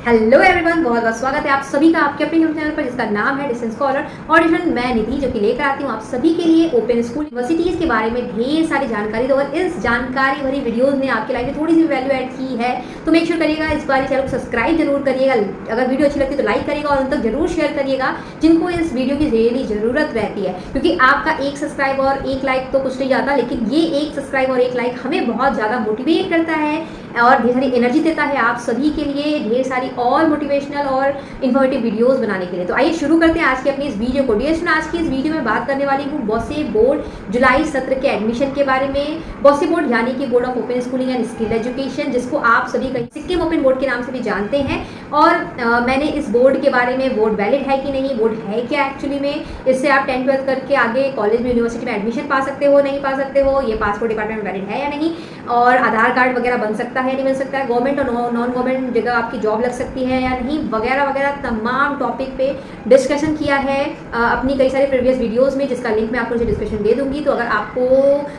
Hello everyone, बहुत बहुत स्वागत है आप सभी का आपके अपने यूट्यूब चैनल पर जिसका नाम है डिस्टेंस स्कॉलर। ऑडिशन मैं निधि जो कि लेकर आती हूँ आप सभी के लिए ओपन स्कूल यूनिवर्सिटीज़ के बारे में ढेर सारी जानकारी। तो अगर इस जानकारी भरी वीडियोस ने आपकी लाइफ में थोड़ी सी वैल्यू ऐड की है तो मेक श्योर करिएगा इस बार चैनल को सब्सक्राइब जरूर करिएगा। अगर वीडियो अच्छी लगती है तो लाइक करिएगा और उन तक जरूर शेयर करिएगा जिनको इस वीडियो की रियली ज़रूरत रहती है, क्योंकि आपका एक सब्सक्राइब और एक लाइक तो कुछ नहीं जाता, लेकिन ये एक सब्सक्राइब और एक लाइक हमें बहुत ज़्यादा मोटिवेट करता है और ढेर सारी एनर्जी देता है आप सभी के लिए ढेर सारी और मोटिवेशनल और इन्फॉर्मेटिव वीडियोस बनाने के लिए। तो आइए शुरू करते हैं आज की अपनी इस वीडियो को। डियर स्टूडेंट, आज की इस वीडियो में बात करने वाली हूँ बॉसे बोर्ड जुलाई सत्र के एडमिशन के बारे में। बॉसे बोर्ड यानी कि board of open schooling and skill education, जिसको आप सभी कहीं सिक्किम ओपन बोर्ड के नाम से भी जानते हैं। और मैंने इस बोर्ड के बारे में, बोर्ड वैलिड है कि नहीं, बोर्ड है क्या एक्चुअली में, इससे आप 10th-12th करके आगे कॉलेज में यूनिवर्सिटी में एडमिशन पा सकते हो नहीं पा सकते हो, ये पासपोर्ट डिपार्टमेंट वैलिड है या नहीं, और आधार कार्ड वगैरह बन सकता है नहीं बन सकता है, गवर्नमेंट और नॉन गवर्नमेंट जगह आपकी जॉब लग सकती है या नहीं, वगैरह वगैरह तमाम टॉपिक पे डिस्कशन किया है अपनी कई सारे प्रीवियस वीडियोस में, जिसका लिंक मैं आपको डिस्क्रिप्शन दे दूंगी। तो अगर आपको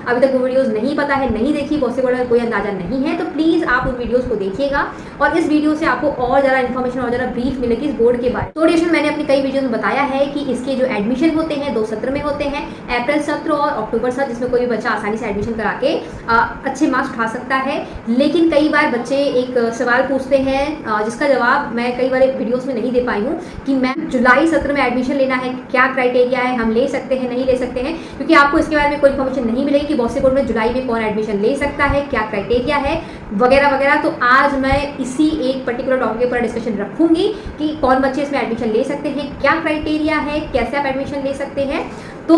अभी तक वो वीडियोस नहीं पता है, नहीं देखी, बॉसे बोर्ड का कोई अंदाजा नहीं है, तो प्लीज़ आप उन वीडियोस को देखिएगा और इस वीडियो से आपको और ज़्यादा इन्फॉर्मेशन और ज़्यादा ब्रीफ मिलेगी इस बोर्ड के बारे में। तो डियर मैंने अपनी कई वीडियो में बताया है कि इसके जो एडमिशन होते हैं 2 सत्र में होते हैं, अप्रैल सत्र और अक्टूबर सत्र, जिसमें कोई भी बच्चा आसानी से एडमिशन करा के अच्छे मार्क्स उठा सकता है। लेकिन कई बार बच्चे एक सवाल पूछते हैं जिसका जवाब मैं कई बार वीडियोस में नहीं दे पाई हूँ कि मैम जुलाई सत्र में एडमिशन लेना है, क्या क्राइटेरिया है, हम ले सकते हैं नहीं ले सकते हैं, क्योंकि आपको इसके बारे में कोई इन्फॉर्मेशन नहीं मिलेगी कि बॉसे बोर्ड में जुलाई में कौन एडमिशन ले सकता है, क्या क्राइटेरिया है वगैरह वगैरह। तो आज मैं इसी एक पर्टिकुलर टॉपिक के ऊपर डिस्कशन रखूंगी कि कौन बच्चे इसमें एडमिशन ले सकते हैं, क्या क्राइटेरिया है, कैसे आप एडमिशन ले सकते हैं। तो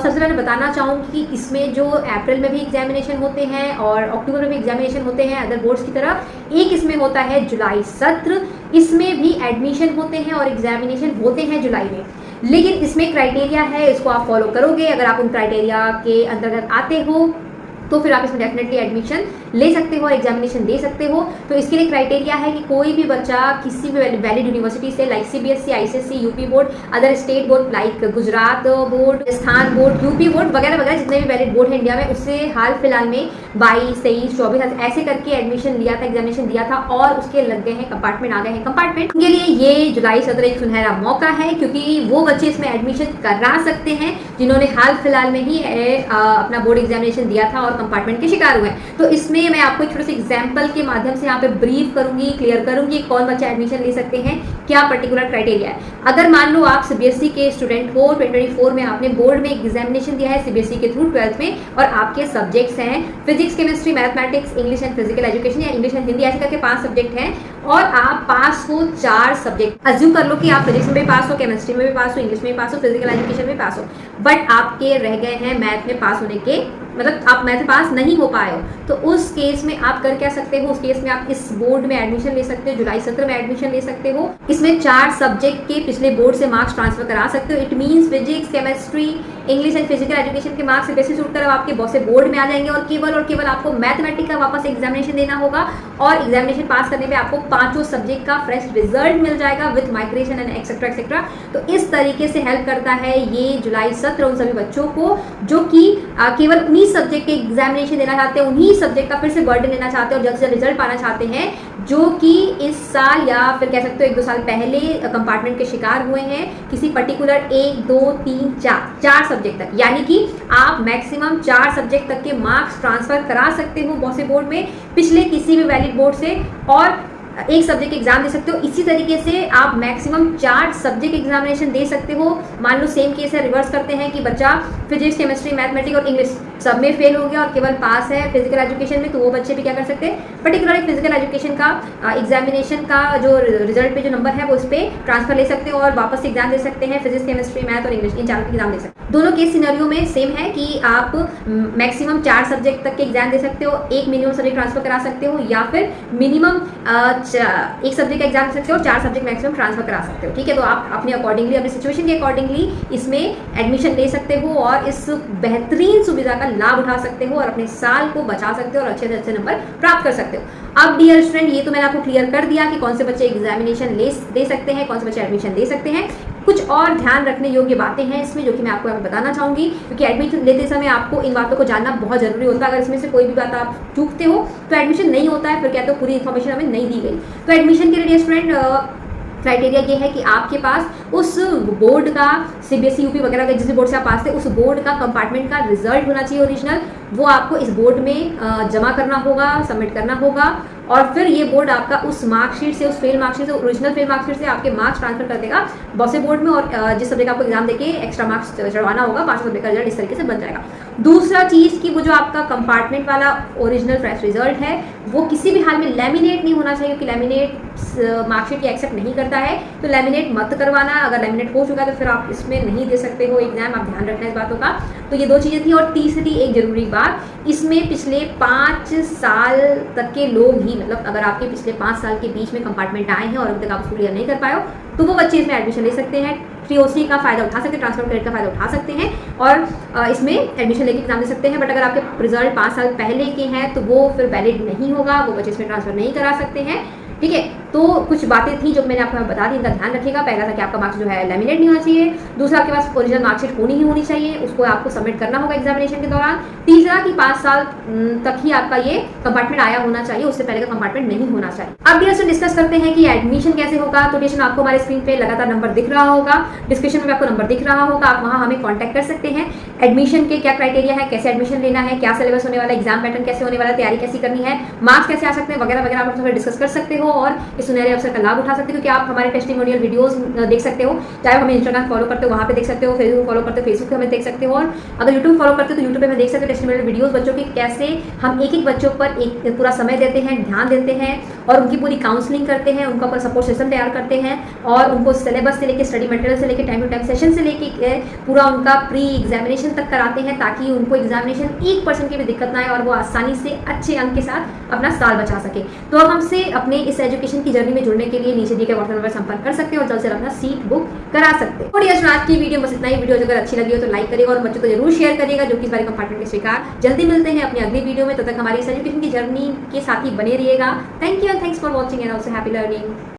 सबसे पहले बताना चाहूँगी कि इसमें जो अप्रैल में भी एग्जामिनेशन होते हैं और अक्टूबर में भी एग्जामिनेशन होते हैं अदर बोर्ड्स की तरह, एक इसमें होता है जुलाई सत्र, इसमें भी एडमिशन होते हैं और एग्जामिनेशन होते हैं जुलाई में। लेकिन इसमें क्राइटेरिया है, इसको आप फॉलो करोगे, अगर आप उन क्राइटेरिया के अंतर्गत आते हो तो फिर आप इसमें डेफिनेटली एडमिशन ले सकते हो और एग्जामिनेशन दे सकते हो। तो इसके लिए क्राइटेरिया है कि कोई भी बच्चा किसी भी वैलिड यूनिवर्सिटी से like CBSE, ICSE, UP board, other state board like Gujarat board, Rajasthan board, UP board वगैरह वगैरह जितने भी वैलिड बोर्ड है इंडिया में, उससे हाल फिलहाल में 22, 23, 24 ऐसे करके एडमिशन लिया था, एग्जामिनेशन दिया था और उसके लग गए हैं कंपार्टमेंट, आ गए हैं कंपार्टमेंट। उनके लिए ये जुलाई सत्र एक सुनहरा मौका है, क्योंकि वो बच्चे इसमें एडमिशन करा सकते हैं जिन्होंने हाल फिलहाल में ही अपना बोर्ड एग्जामिनेशन दिया था और कंपार्टमेंट के शिकार हुए हैं। तो इसमें मैं आपको एक छोटे से एग्जांपल के माध्यम से यहाँ पे ब्रीफ करूंगी, क्लियर करूंगी कौन बच्चा एडमिशन ले सकते हैं, क्या पर्टिकुलर क्राइटेरिया है। अगर मान लो आप सीबीएसई के स्टूडेंट हो, 2024 में आपने बोर्ड में एग्जामिनेशन दिया है सीबीएसई के थ्रू 12th में, और आपके सब्जेक्ट्स हैं physics, chemistry, mathematics, English and physical education या इंग्लिश एंड हिंदी, ऐसे करके 5 सब्जेक्ट हैं और आप पास हो 4 सब्जेक्ट। अज्यूम कर लो कि आप फिजिक्स में भी पास हो, केमिस्ट्री में भी पास हो, इंग्लिश में भी पास हो, फिजिकल एजुकेशन में पास हो, बट आपके रह गए हैं मैथ में पास होने के, मतलब आप मैथ पास नहीं हो पाए हो, तो उस केस में आप कर क्या सकते हो, उस केस में आप इस बोर्ड में एडमिशन ले सकते हो, जुलाई सत्र में एडमिशन ले सकते हो। इसमें 4 सब्जेक्ट के पिछले बोर्ड से मार्क्स ट्रांसफर करा सकते हो। It means physics, chemistry, English and physical education के मार्क्स बेसिस उठकर आपके बॉसे बोर्ड में आ जाएंगे और केवल आपको मैथमेटिक्स का वापस एग्जामिनेशन देना होगा और एग्जामिनेशन पास करने पे आपको 5 सब्जेक्ट का फ्रेश रिजल्ट मिल जाएगा with migration and etcetera etcetera. तो इस तरीके से हेल्प करता है ये जुलाई सत्र उन सभी बच्चों को जो कि केवल उन्हीं सब्जेक्ट के एग्जामिनेशन देना चाहते हैं, उन्हीं सब्जेक्ट का फिर से बर्डन लेना चाहते हैं और जल्द से जल्द रिजल्ट पाना चाहते हैं, जो कि इस साल या फिर कह सकते हो 1-2 साल पहले कंपार्टमेंट के शिकार हुए हैं किसी पर्टिकुलर 1, 2, 3, 4 सब्जेक्ट तक। यानी कि आप मैक्सिमम 4 सब्जेक्ट तक के मार्क्स ट्रांसफर करा सकते हो बॉसे बोर्ड में पिछले किसी भी वैलिड बोर्ड से और एक सब्जेक्ट एग्जाम दे सकते हो। इसी तरीके से आप मैक्सिमम 4 सब्जेक्ट एग्जामिनेशन दे सकते हो। मान लो सेम केस है, रिवर्स करते हैं कि बच्चा फिजिक्स, केमिस्ट्री, मैथमेटिक्स और इंग्लिश सब में फेल हो गया और केवल पास है फिजिकल एजुकेशन में, तो वो बच्चे भी क्या कर सकते हैं, पर्टिकुलरली फिजिकल एजुकेशन का एग्जामिनेशन का जो रिजल्ट पे जो नंबर है वो उस पर ट्रांसफर ले सकते हो और वापस से एग्जाम दे सकते हैं, फिजिक्स, केमिस्ट्री, मैथ और इंग्लिश इन 4 के एग्जाम दे सकते हैं। दोनों केस सिनेरियो में सेम है कि आप मैक्सिमम 4 सब्जेक्ट तक के एग्जाम दे सकते हो, एक मिनिमम सब्जेक्ट ट्रांसफर करा सकते हो या फिर मिनिमम एक सब्जेक्ट का एग्जाम दे सकते हो, 4 सब्जेक्ट मैक्सिमम ट्रांसफर करा सकते हो। ठीक है, तो आप अपने अकॉर्डिंगली, अपनी सिचुएशन के अकॉर्डिंगली इसमें एडमिशन ले सकते हो और इस बेहतरीन सुविधा का लाभ उठा सकते हो और अपने साल को बचा सकते हो और अच्छे से अच्छे नंबर प्राप्त कर सकते हो। अब डियर स्टूडेंट, ये तो मैंने आपको क्लियर कर दिया कि कौन से बच्चे एग्जामिनेशन दे सकते हैं, कौन से बच्चे एडमिशन दे सकते हैं। कुछ और ध्यान रखने योग्य बातें हैं इसमें, जो कि मैं आपको यहाँ पे बताना चाहूँगी, क्योंकि एडमिशन लेते समय आपको इन बातों को जानना बहुत ज़रूरी होता है। अगर इसमें से कोई भी बात आप चूकते हो तो एडमिशन नहीं होता है, फिर कहते हो पूरी इन्फॉर्मेशन हमें नहीं दी गई। तो एडमिशन के लिए स्टूडेंट क्राइटेरिया ये है कि आपके पास उस बोर्ड का सीबीएसई यूपी वगैरह का जिस बोर्ड से आप पास थे उस बोर्ड का कंपार्टमेंट का रिजल्ट होना चाहिए ओरिजिनल, वो आपको इस बोर्ड में जमा करना होगा, सबमिट करना होगा, और फिर ये बोर्ड आपका उस मार्कशीट से, उस फेल मार्कशीट से, ओरिजिनल फेल मार्कशीट से आपके मार्क्स ट्रांसफर कर देगा बॉसे बोर्ड में, और जिस सब्जेक्ट आपको एग्जाम देके एक्स्ट्रा मार्क्स चढ़वाना होगा 5 सब्जेक्ट का रिजल्ट इस तरीके से बन जाएगा। दूसरा चीज़ कि वो जो आपका कंपार्टमेंट वाला ओरिजिनल फ्रेश रिजल्ट है वो किसी भी हाल में लैमिनेट नहीं होना चाहिए, क्योंकि लैमिनेट मार्कशीट की एक्सेप्ट नहीं करता है, तो लैमिनेट मत करवाना। अगर लैमिनेट हो चुका है तो फिर आप इसमें नहीं दे सकते हो एग्जाम, आप ध्यान रखना इस बातों का। तो ये 2 चीज़ें थी। और तीसरी एक जरूरी बात, इसमें पिछले 5 साल तक के लोग ही, मतलब अगर आपके पिछले 5 साल के बीच में कंपार्टमेंट आए हैं और अभी तक आप उसको क्लियर नहीं कर पाए हो तो वो बच्चे इसमें एडमिशन ले सकते हैं, TOC का फायदा उठा सकते हैं, ट्रांसफर क्रेडिट का फायदा उठा सकते हैं और इसमें एडमिशन लेके एग्जाम दे सकते हैं। बट अगर आपके रिजल्ट 5 साल पहले के हैं तो वो फिर वैलिड नहीं होगा, वो बच्चे इसमें ट्रांसफर नहीं करा सकते हैं। ठीक है, तो कुछ बातें थी जो मैंने आपको बता दी, इनका ध्यान रखिएगा। पहला था कि आपका मार्क्स जो है लैमिनेट नहीं होना चाहिए, दूसरा आपके पास ओरिजिनल मार्कशीट होनी ही होनी चाहिए, उसको आपको सबमिट करना होगा एग्जामिनेशन के दौरान, तीसरा कि 5 साल तक ही आपका ये कंपार्टमेंट आया होना चाहिए, उससे पहले का कंपार्टमेंट नहीं होना चाहिए। अब डियर डिस्कस करते हैं कि एडमिशन कैसे होगा। तो डियर आपको हमारे स्क्रीन पे लगातार नंबर दिख रहा होगा, डिस्क्रिप्शन में आपको नंबर दिख रहा होगा, आप वहाँ हमें कॉन्टैक्ट कर सकते हैं। एडमिशन के क्या क्राइटेरिया है, कैसे एडमिशन लेना है, क्या सिलेबस होने वाला है, एग्जाम पैटर्न कैसे होने वाला है, तैयारी कैसी करनी है, मार्क्स कैसे आ सकते हैं वगैरह वगैरह आप डिस्कस कर सकते हो और इस सुनहरे अवसर का लाभ उठा सकते हो, क्योंकि आप हमारे टेस्टिमोनियल वीडियोस देख सकते हो, चाहे हमें इंस्टाग्राम फॉलो करते हो वहाँ पे देख सकते हो, फेसबुक फॉलो करते हो फेसबुक पे हमें देख सकते हो, और अगर यूट्यूब फॉलो करते हो तो यूट्यूब पे हमें देख सकते हो टेस्टिमोनियल वीडियोस बच्चों के, कैसे हम एक एक बच्चों पर एक पूरा समय देते हैं, ध्यान देते हैं और उनकी पूरी काउंसलिंग करते हैं, उनका पूरा सपोर्ट सिस्टम तैयार करते हैं और उनको सिलेबस से लेकर स्टडी मटेरियल से लेकर टाइम टू टाइम सेशन से लेकर पूरा उनका प्री एग्जामिनेशन तक कराते हैं, ताकि उनको एग्जामिनेशन 1% की भी दिक्कत ना आए और वो आसानी से अच्छे अंक के साथ अपना साल बचा सके। तो अब हमसे अपने इस एजुकेशन की जर्नी में जुड़ने के लिए नीचे दिए गए व्हाट्सएप नंबर संपर्क कर सकते हैं और जल्द से जल्द अपना सीट बुक करा सकते हैं। और ये आज की वीडियो बस इतना ही। वीडियो अगर अच्छी लगी हो तो लाइक करिएगा और बच्चों को जरूर शेयर करिएगा जो कि इस बारे कंपार्टमेंट के शिकार। जल्दी मिलते हैं अपनी अगली वीडियो में, तब तक हमारी इस एजुकेशन की जर्नी के साथ ही बने रहिएगा। Thank you and thanks for watching and also happy learning.